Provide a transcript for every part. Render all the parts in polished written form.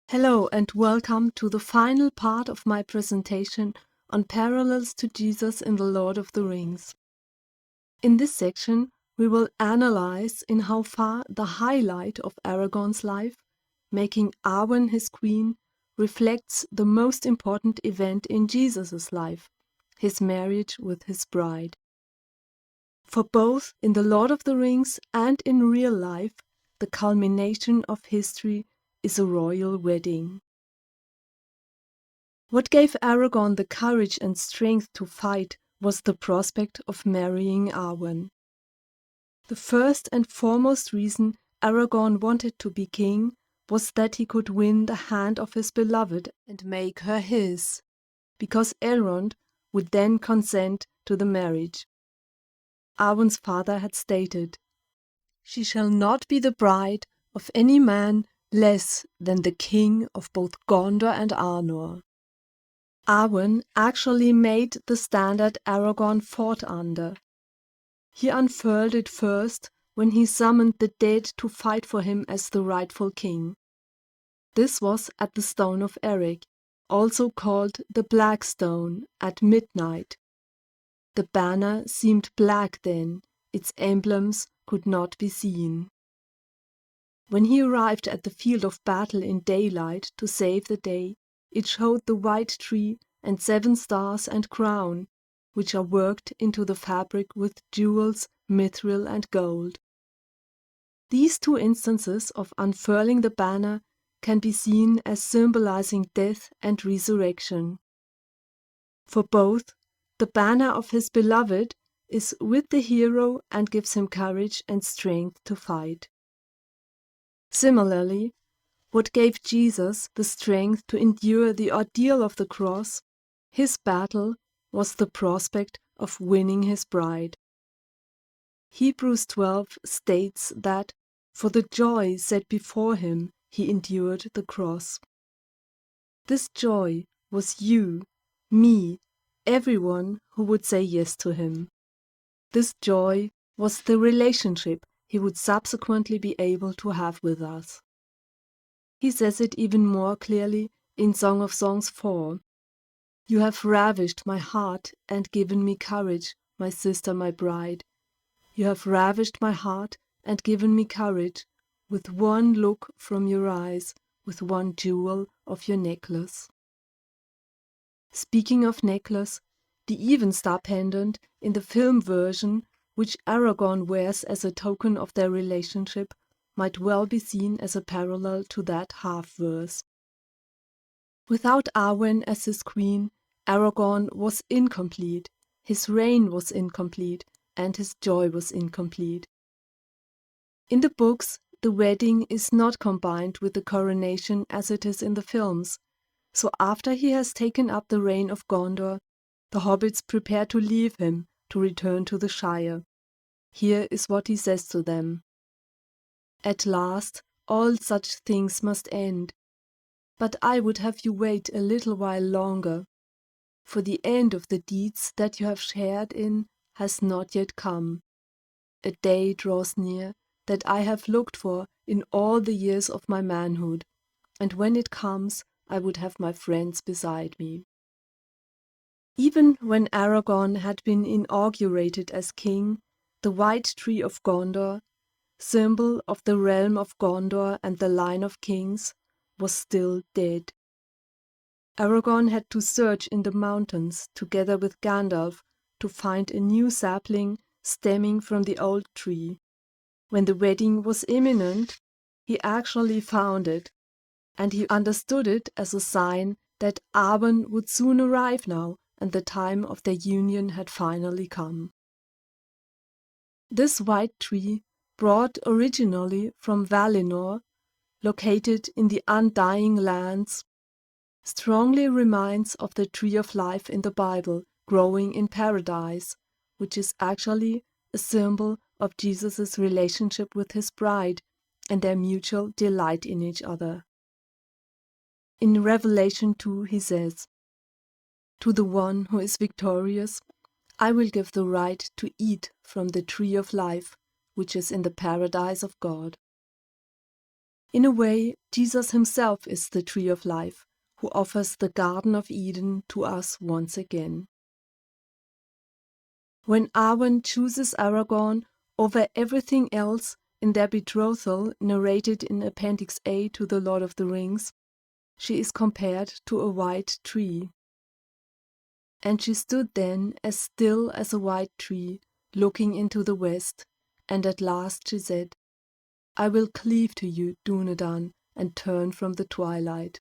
Hello and welcome to the final part of my presentation on parallels to Jesus in The Lord of the Rings. In this section, we will analyze in how far the highlight of Aragorn's life, making Arwen his queen, reflects the most important event in Jesus' life, his marriage with his bride. For both in The Lord of the Rings and in real life, the culmination of history is a royal wedding. What gave Aragorn the courage and strength to fight was the prospect of marrying Arwen. The first and foremost reason Aragorn wanted to be king was that he could win the hand of his beloved and make her his, because Elrond would then consent to the marriage. Arwen's father had stated, "She shall not be the bride of any man less than the king of both Gondor and Arnor." Arwen actually made the standard Aragorn fought under. He unfurled it first when he summoned the dead to fight for him as the rightful king. This was at the Stone of Eric, also called the Black Stone, at midnight. The banner seemed black then, its emblems could not be seen. When he arrived at the field of battle in daylight to save the day, it showed the white tree and 7 stars and crown, which are worked into the fabric with jewels, mithril, and gold. These 2 instances of unfurling the banner can be seen as symbolizing death and resurrection. For both, the banner of his beloved is with the hero and gives him courage and strength to fight. Similarly, what gave Jesus the strength to endure the ordeal of the cross, his battle, was the prospect of winning his bride. Hebrews 12 states that, for the joy set before him, he endured the cross. This joy was you, me, everyone who would say yes to him. This joy was the relationship he would subsequently be able to have with us. He says it even more clearly in Song of Songs 4. "You have ravished my heart and given me courage, my sister, my bride. You have ravished my heart and given me courage, with one look from your eyes, with one jewel of your necklace." Speaking of necklace, the Evenstar pendant in the film version, which Aragorn wears as a token of their relationship, might well be seen as a parallel to that half-verse. Without Arwen as his queen, Aragorn was incomplete, his reign was incomplete, and his joy was incomplete. In the books, the wedding is not combined with the coronation as it is in the films, so after he has taken up the reign of Gondor, the hobbits prepare to leave him to return to the Shire. Here is what he says to them. "At last, all such things must end. But I would have you wait a little while longer, for the end of the deeds that you have shared in has not yet come. A day draws near that I have looked for in all the years of my manhood, and when it comes, I would have my friends beside me." Even when Aragorn had been inaugurated as king, the White Tree of Gondor, symbol of the realm of Gondor and the line of kings, was still dead. Aragorn had to search in the mountains together with Gandalf to find a new sapling stemming from the old tree. When the wedding was imminent, he actually found it, and he understood it as a sign that Arwen would soon arrive now and the time of their union had finally come. This white tree, brought originally from Valinor, located in the Undying Lands, strongly reminds of the tree of life in the Bible growing in paradise, which is actually a symbol of Jesus' relationship with his bride and their mutual delight in each other. In Revelation 2 he says, "To the one who is victorious, I will give the right to eat from the tree of life, which is in the paradise of God." In a way, Jesus himself is the tree of life, who offers the Garden of Eden to us once again. When Arwen chooses Aragorn over everything else in their betrothal narrated in Appendix A to The Lord of the Rings, she is compared to a white tree. And she stood then as still as a white tree, looking into the west, and at last she said, I will cleave to you, Dunedain, and turn from the twilight.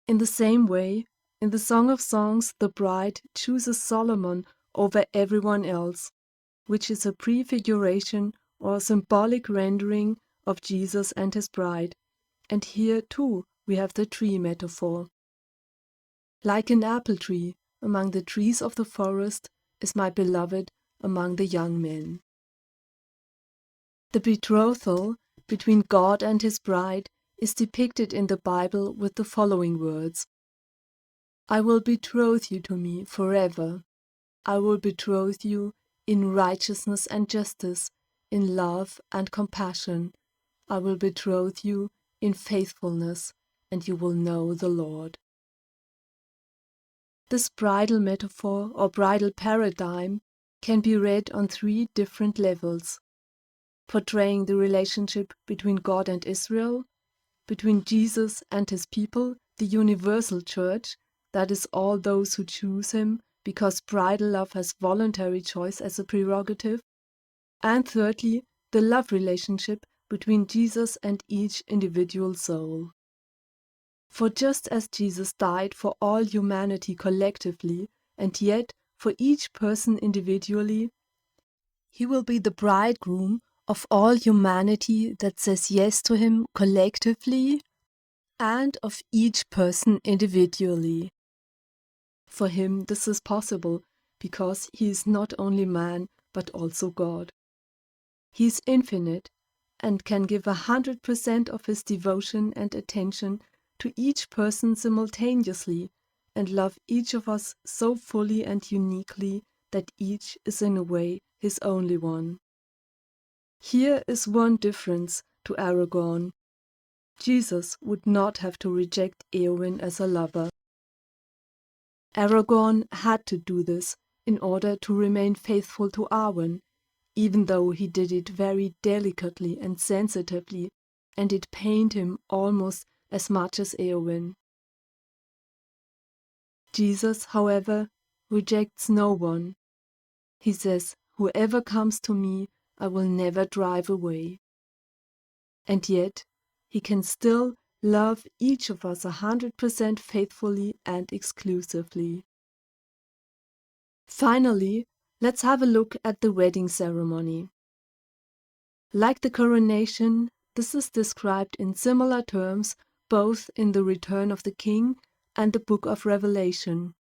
In the same way, in the Song of Songs, the bride chooses Solomon over everyone else, which is a prefiguration or symbolic rendering of Jesus and his bride. And here, too, we have the tree metaphor. Like an apple tree among the trees of the forest is my beloved among the young men. The betrothal between God and his bride is depicted in the Bible with the following words: I will betroth you to me forever. I will betroth you in righteousness and justice, in love and compassion. I will betroth you in faithfulness, and you will know the Lord. This bridal metaphor or bridal paradigm can be read on three different levels: portraying the relationship between God and Israel, between Jesus and his people, the universal church, that is, all those who choose him, because bridal love has voluntary choice as a prerogative, and thirdly, the love relationship between Jesus and each individual soul. For just as Jesus died for all humanity collectively, and yet for each person individually, he will be the bridegroom of all humanity that says yes to him collectively, and of each person individually. For him this is possible because he is not only man but also God. He is infinite and can give 100% of his devotion and attention to each person simultaneously and love each of us so fully and uniquely that each is in a way his only one. Here is one difference to Aragorn. Jesus would not have to reject Eowyn as a lover. Aragorn had to do this in order to remain faithful to Arwen, even though he did it very delicately and sensitively, and it pained him almost as much as Eowyn. Jesus, however, rejects no one. He says, whoever comes to me, I will never drive away. And yet, he can still love each of us 100% faithfully and exclusively. Finally, let's have a look at the wedding ceremony. Like the coronation, this is described in similar terms both in The Return of the King and the Book of Revelation.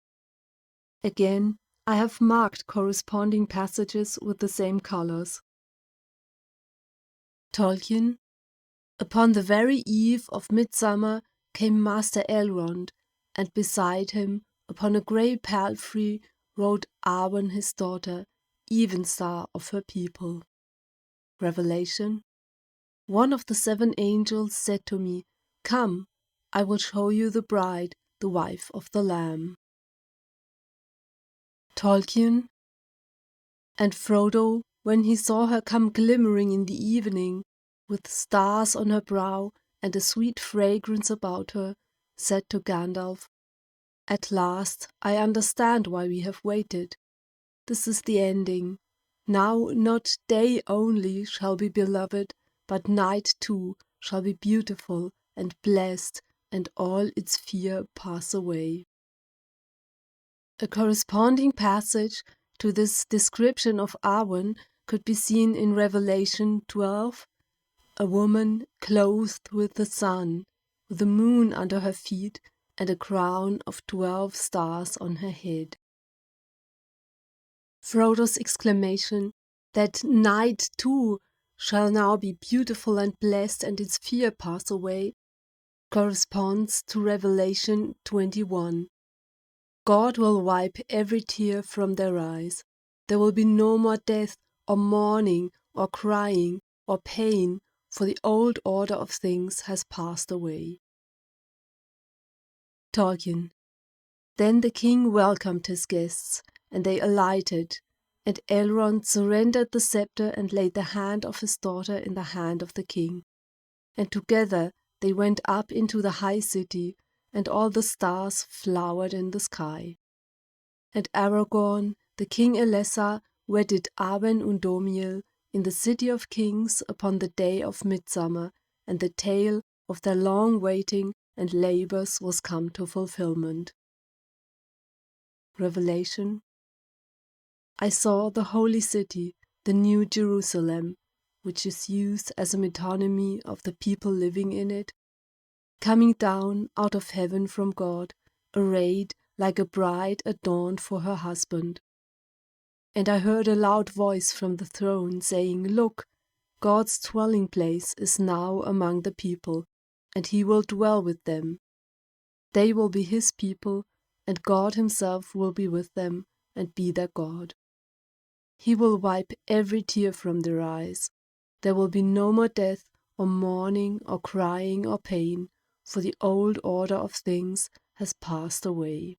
Again, I have marked corresponding passages with the same colors. Tolkien. Upon the very eve of midsummer came Master Elrond, and beside him, upon a grey palfrey, rode Arwen his daughter, Evenstar of her people. Revelation. One of the 7 angels said to me, Come, I will show you the bride, the wife of the Lamb. Tolkien. And Frodo, when he saw her come glimmering in the evening, with stars on her brow and a sweet fragrance about her, said to Gandalf, At last I understand why we have waited. This is the ending. Now not day only shall be beloved, but night too shall be beautiful and blessed, and all its fear pass away. A corresponding passage to this description of Arwen could be seen in Revelation 12, a woman clothed with the sun, with the moon under her feet, and a crown of 12 stars on her head. Frodo's exclamation that night too shall now be beautiful and blessed and its fear pass away corresponds to Revelation 21. God will wipe every tear from their eyes. There will be no more death or mourning or crying or pain, for the old order of things has passed away. Tolkien. Then the king welcomed his guests, and they alighted, and Elrond surrendered the scepter and laid the hand of his daughter in the hand of the king. And together they went up into the high city, and all the stars flowered in the sky. And Aragorn, the king Elessar, wedded Arwen and Domiel in the city of kings upon the day of midsummer, and the tale of their long waiting and labors was come to fulfillment. Revelation. I saw the holy city, the new Jerusalem, which is used as a metonymy of the people living in it, coming down out of heaven from God, arrayed like a bride adorned for her husband. And I heard a loud voice from the throne saying, Look, God's dwelling place is now among the people, and he will dwell with them. They will be his people, and God himself will be with them and be their God. He will wipe every tear from their eyes. There will be no more death, or mourning, or crying, or pain, for the old order of things has passed away.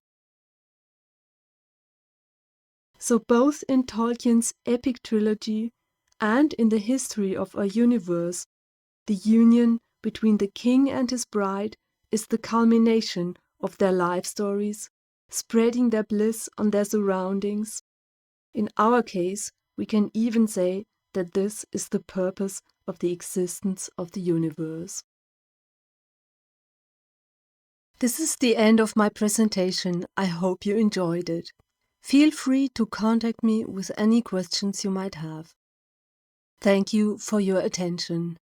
So both in Tolkien's epic trilogy and in the history of our universe, the union between the king and his bride is the culmination of their life stories, spreading their bliss on their surroundings. In our case, we can even say that this is the purpose of the existence of the universe. This is the end of my presentation. I hope you enjoyed it. Feel free to contact me with any questions you might have. Thank you for your attention.